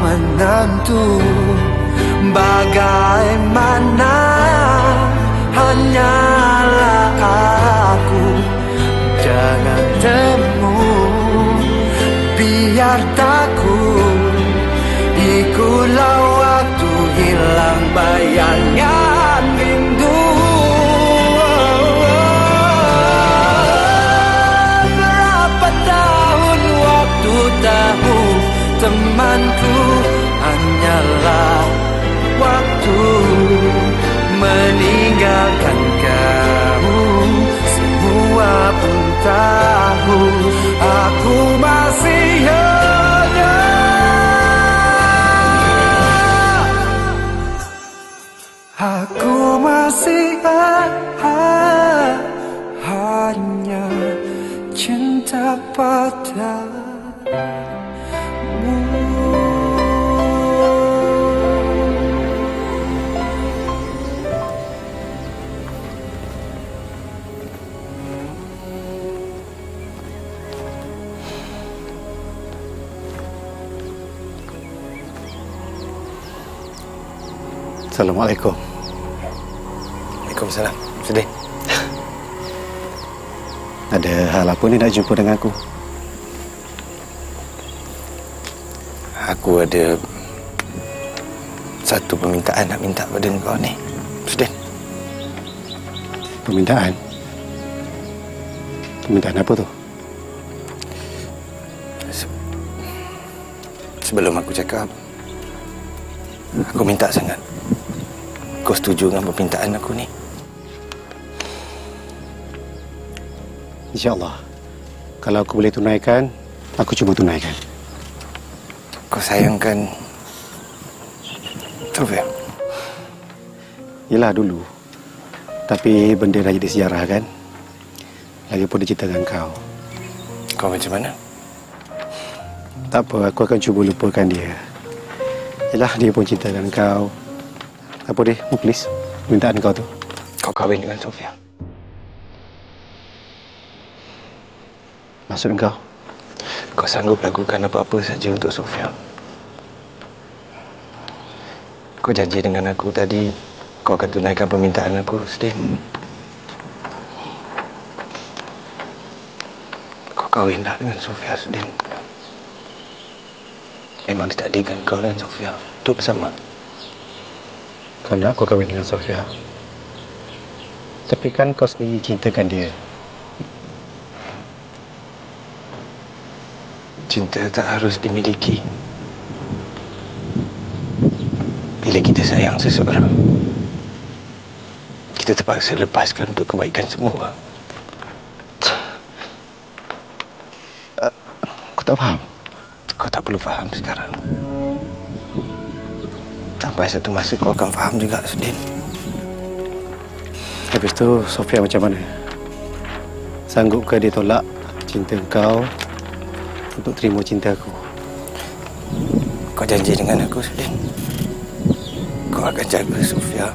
menentu. Bagaimana hanyalah aku, jangan temu, biar takut. Ikutlah waktu, hilang bayangan rindu. Berapa tahun waktu tahu, temanku, hanyalah waktu meninggalkan kamu. Semua pun tahu aku masih ada. Aku masih ada, hanya cinta padamu. Assalamualaikum. Waalaikumsalam. Sedih. Ada hal apa ni nak jumpa dengan aku? Aku ada satu permintaan nak minta pada kau ni, Sedih. Permintaan? Permintaan apa tu? Sebelum aku cakap, aku minta sangat kau setuju dengan permintaan aku ni. InsyaAllah. Kalau aku boleh tunaikan, aku cuba tunaikan. Kau sayangkan Sofia? Yelah dulu. Tapi benda dah jadi sejarah kan? Lagipun dia cerita dengan kau. Kau macam mana? Tak apa, aku akan cuba lupakan dia. Yelah, dia pun cerita dengan kau. Apa dia, please, permintaan kau tu? Kau kahwin dengan Sofia. Maksud kau? Kau sanggup lakukan apa-apa saja untuk Sofia. Kau janji dengan aku tadi, kau akan tunaikan permintaan aku, Sedih. Kau kahwinlah dengan Sofia, Sedih. Memang ditakdirkan kau dan Sofia untuk bersama. Kalau aku kahwin dengan Sofia. Tapi kan kau sendiri cintakan dia. Cinta tak harus dimiliki. Bila kita sayang seseorang, kita terpaksa lepaskan untuk kebaikan semua. Aku tak faham. Kau tak perlu faham sekarang. Sampai satu masa kau akan faham juga, Sedin. Habis tu, Sofia macam mana? Sanggupkah dia tolak cinta kau untuk terima cinta aku? Kau janji dengan aku, Sedin. Kau akan jaga Sofia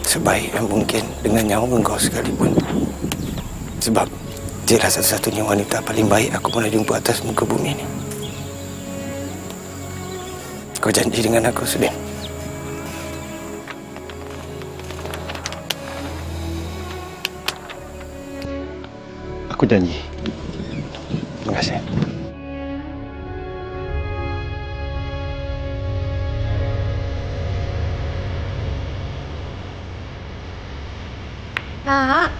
sebaik yang mungkin dengan nyawa kau sekalipun. Sebab dia adalah satu-satunya wanita paling baik aku pernah jumpa atas muka bumi ini. Kau janji dengan aku, Sedin? Aku janji. Terima kasih. Mak,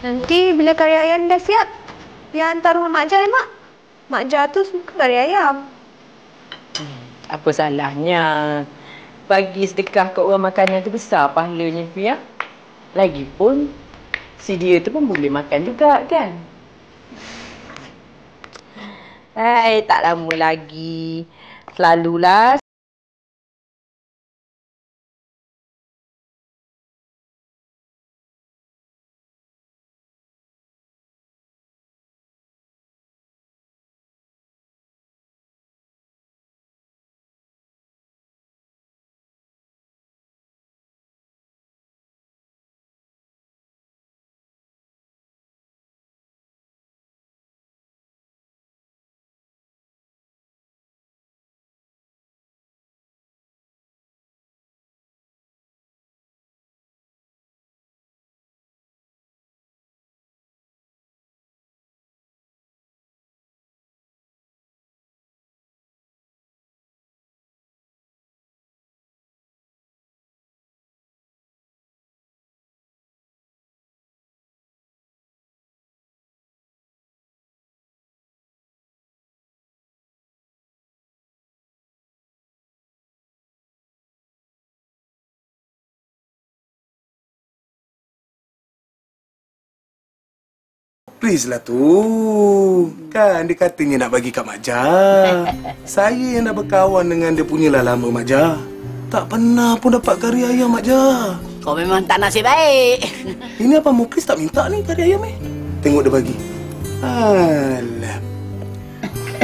nanti bila kari ayam dah siap, biar hantar rumah Mak Jah, Mak. Mak Jah tu suka kari ayam. Apa salahnya? Bagi sedekah kat orang makanan tu besar pahalanya, Fia. Lagipun, si dia tu pun boleh makan juga, kan? Hai, tak lama lagi. Selalulah Muklis lah tu. Kan dia katanya nak bagi kat Mak Jah. Saya yang nak berkawan dengan dia punya lah lama Mak Jah. Tak pernah pun dapat kari ayam Mak Jah. Kau memang tak nasib baik. Ini apa Muklis tak minta ni kari ayam ni? Tengok dia bagi. Alah.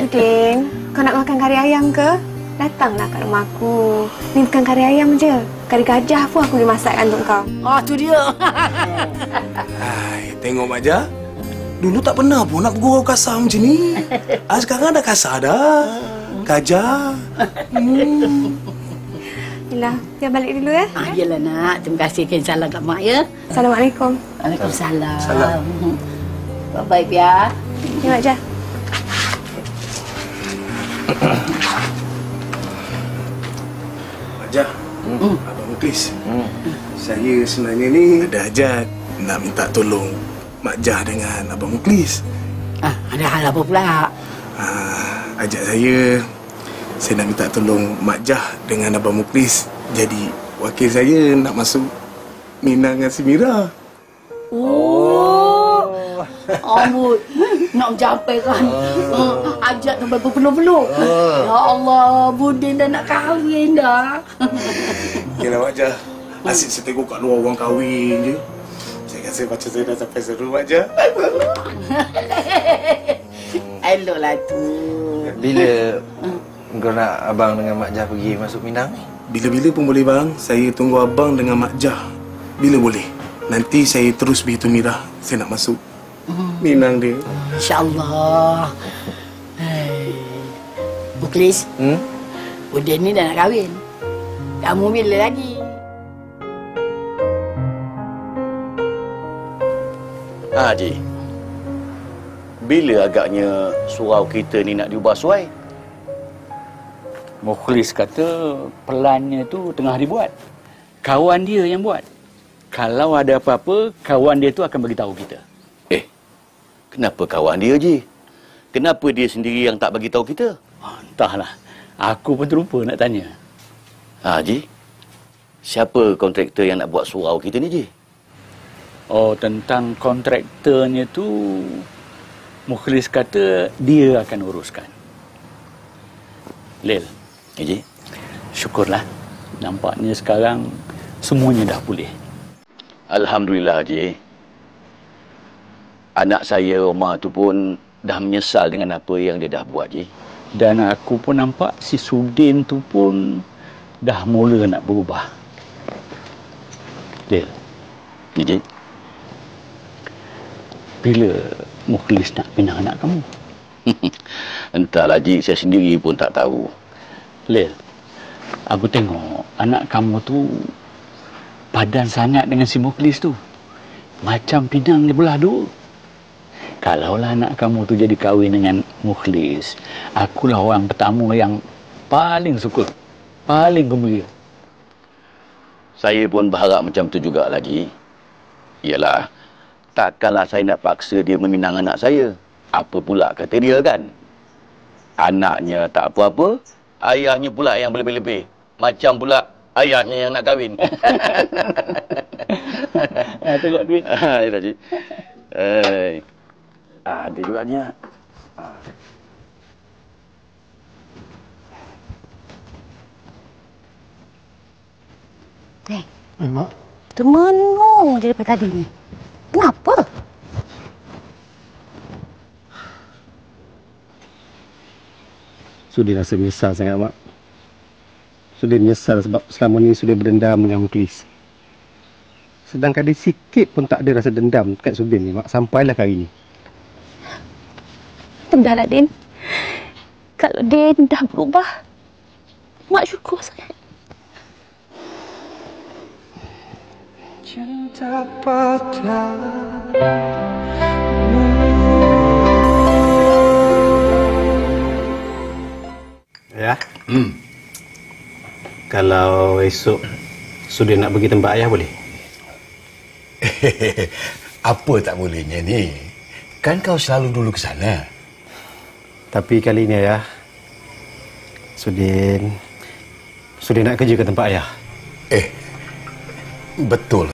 Udin, kau nak makan kari ayam ke? Datanglah kat rumah aku. Ni bukan kari ayam je. Kari gajah pun aku boleh masakkan untuk kau. Oh, tu dia. Hai, tengok Mak Jah. Dulu tak pernah pun nak bergurau kasar macam ni. Sekarang dah kasar dah. Gajah. Yelah, dia balik dulu ya. Yelah nak. Terima kasih kirim salam kat mak ya. Assalamualaikum. Waalaikumsalam. Salam. Bye-bye ya. Ya, Mak Jah. Mak Jah. Abang Muklis. Saya sebenarnya ni ada hajat nak minta tolong Mak Jah dengan Abang Muklis. Ada hal apa pula? Ajak saya nak minta tolong Mak Jah dengan Abang Muklis jadi wakil saya nak masuk Minang dengan si Mira. Ambut, nak mencapai kan. Ajak tu berpeluh-peluh. Ya Allah, Budin dah nak kahwin dah. Yalah Mak Jah, asyik saya tengok kat luar orang kahwin je. Saya rasa macam saya dah sampai seru Mak Jah. Eloklah tu. Bila kau nak abang dengan Mak Jah pergi masuk Minang? Bila-bila pun boleh bang, saya tunggu abang dengan Mak Jah. Bila boleh. Nanti saya terus beritahu Mira, saya nak masuk Minang dia. InsyaAllah. Muklis, Udin ni dah nak kahwin. Kamu bila lagi? Haji, bila agaknya surau kita ni nak diubah suai? Mukhlis kata pelannya tu tengah dibuat. Kawan dia yang buat. Kalau ada apa-apa, kawan dia tu akan beritahu kita. Kenapa kawan dia, Ji? Kenapa dia sendiri yang tak bagi tahu kita? Entahlah. Aku pun terlupa nak tanya. Ji, siapa kontraktor yang nak buat surau kita ni, Ji? Oh, tentang kontraktornya tu, Mukhlis kata dia akan uruskan. Lil. Ji? Syukurlah. Nampaknya sekarang semuanya dah pulih. Alhamdulillah, Ji. Anak saya, Omar tu pun dah menyesal dengan apa yang dia dah buat, Ji. Dan aku pun nampak si Sudin tu pun dah mula nak berubah. Lil. Ji? Bila Mukhlis nak pindah anak kamu? Entahlah, Ji. Saya sendiri pun tak tahu. Lil, aku tengok anak kamu tu padan sangat dengan si Mukhlis tu. Macam pinang dia belah dua. Kalaulah anak kamu tu jadi kahwin dengan Mukhlis, akulah orang pertama yang paling syukur, paling gembira. Saya pun berharap macam tu jugalah, Ji. Yalah, takkanlah saya nak paksa dia meminang anak saya. Apa pula kata dia kan? Anaknya tak apa-apa, ayahnya pula yang berlebih-lebih. Macam pula ayahnya yang nak kahwin. Tengok duit. Ya, Ji. Ada juga ni. Mak. Temenung je daripada tadi ni. Kenapa? Sudin rasa menyesal sangat, Mak. Sudin menyesal sebab selama ni Sudin berdendam dengan Muklis. Sedangkan dia sikit pun tak ada rasa dendam kat Sudin ni, Mak. Sampailah kali ni. Sudahlah, Din. Kalau Din dah berubah, Mak syukur sangat. Cinta padamu. Ya? Kalau esok Sudin nak pergi tempat ayah boleh? Apa tak bolehnya ni? Kan kau selalu dulu ke sana. Tapi kali ni ayah, Sudin nak kerja ke tempat ayah. Betul.